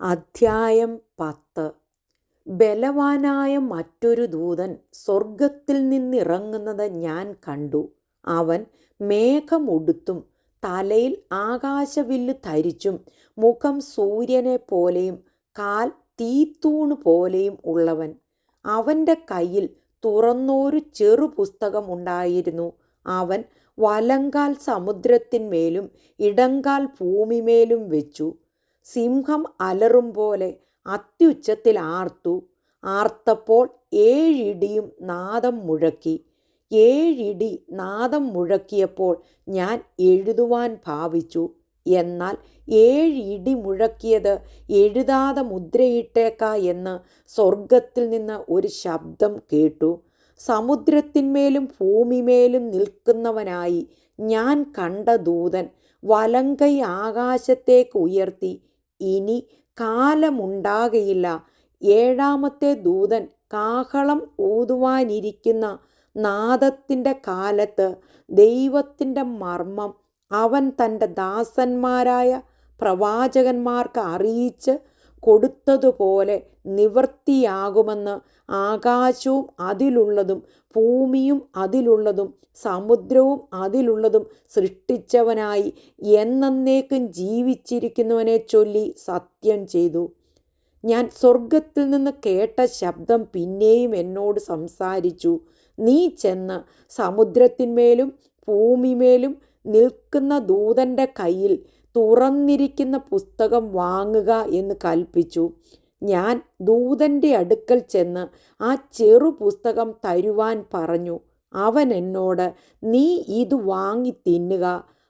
അധ്യായം 10. ബലവാനായ മറ്റൊരു ദൂതൻ സ്വർഗത്തിൽ നിന്നിറങ്ങുന്നത് ഞാൻ കണ്ടു. അവൻ മേഘമുടുത്തും തലയിൽ ആകാശവില്ല് ധരിച്ചും മുഖം സൂര്യനെ പോലെയും കാൽ തീത്തൂണ് പോലെയും ഉള്ളവൻ. അവൻ്റെ കയ്യിൽ തുറന്നൊരു ചെറുപുസ്തകം ഉണ്ടായിരുന്നു. അവൻ വലങ്കാൽ സമുദ്രത്തിന്മേലും ഇടങ്കാൽ ഭൂമിമേലും വെച്ചു. സിംഹം അലറും പോലെ അത്യുച്ചത്തിൽ ആർത്തപ്പോൾ 7 ഇടിയും നാദം മുഴക്കി. 7 ഇടി നാദം മുഴക്കിയപ്പോൾ ഞാൻ എഴുതുവാൻ ഭാവിച്ചു. എന്നാൽ 7 ഇടി മുഴക്കിയത് എഴുതാതെ മുദ്രയിട്ടേക്ക എന്ന് സ്വർഗത്തിൽ നിന്ന് ഒരു ശബ്ദം കേട്ടു. സമുദ്രത്തിന്മേലും ഭൂമിമേലും നിൽക്കുന്നവനായി ഞാൻ കണ്ട ദൂതൻ വലങ്കൈ ആകാശത്തേക്ക് ഉയർത്തി, ഇനി കാലമുണ്ടാകയില്ല. 7-ാമത്തെ ദൂതൻ കാഹളം ഊതുവാനിരിക്കുന്ന നാദത്തിൻ്റെ കാലത്ത് ദൈവത്തിൻ്റെ മർമ്മം അവൻ തൻ്റെ ദാസന്മാരായ പ്രവാചകന്മാർക്ക് അറിയിച്ച് കൊടുത്തതുപോലെ നിവൃത്തിയാകുമെന്ന് ആകാശവും അതിലുള്ളതും ഭൂമിയും അതിലുള്ളതും സമുദ്രവും അതിലുള്ളതും സൃഷ്ടിച്ചവനായി എന്നേക്കും ജീവിച്ചിരിക്കുന്നവനെ ചൊല്ലി സത്യം ചെയ്തു. ഞാൻ സ്വർഗത്തിൽ നിന്ന് കേട്ട ശബ്ദം പിന്നെയും എന്നോട് സംസാരിച്ചു. നീ ചെന്ന് സമുദ്രത്തിന്മേലും ഭൂമിമേലും നിൽക്കുന്ന ദൂതൻ്റെ കയ്യിൽ തുറന്നിരിക്കുന്ന പുസ്തകം വാങ്ങുക എന്ന് കൽപ്പിച്ചു. ഞാൻ ദൂതൻ്റെ അടുക്കൽ ചെന്ന് ആ ചെറു പുസ്തകം തരുവാൻ പറഞ്ഞു. അവൻ എന്നോട്, നീ ഇത് വാങ്ങി തിന്നുക,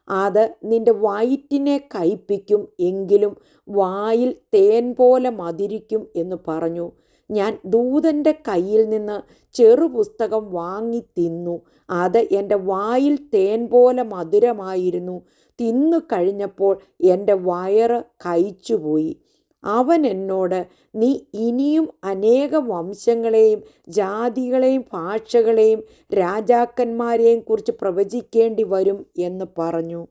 അത് നിന്റെ വയറ്റിനെ കയ്പിക്കും, എങ്കിലും വായിൽ തേൻ പോലെ മധുരിക്കും എന്ന് പറഞ്ഞു. ഞാൻ ദൂതൻ്റെ കയ്യിൽ നിന്ന് ചെറുപുസ്തകം വാങ്ങി തിന്നു. അത് എൻ്റെ വായിൽ തേൻ പോലെ മധുരമായിരുന്നു. തിന്നു കഴിഞ്ഞപ്പോൾ എൻ്റെ വയറ് കയിച്ചുപോയി. അവൻ എന്നോട്, നീ ഇനിയും അനേക വംശങ്ങളെയും ജാതികളെയും ഭാഷകളെയും രാജാക്കന്മാരെയും കുറിച്ച് പ്രവചിക്കേണ്ടി വരും എന്ന് പറഞ്ഞു.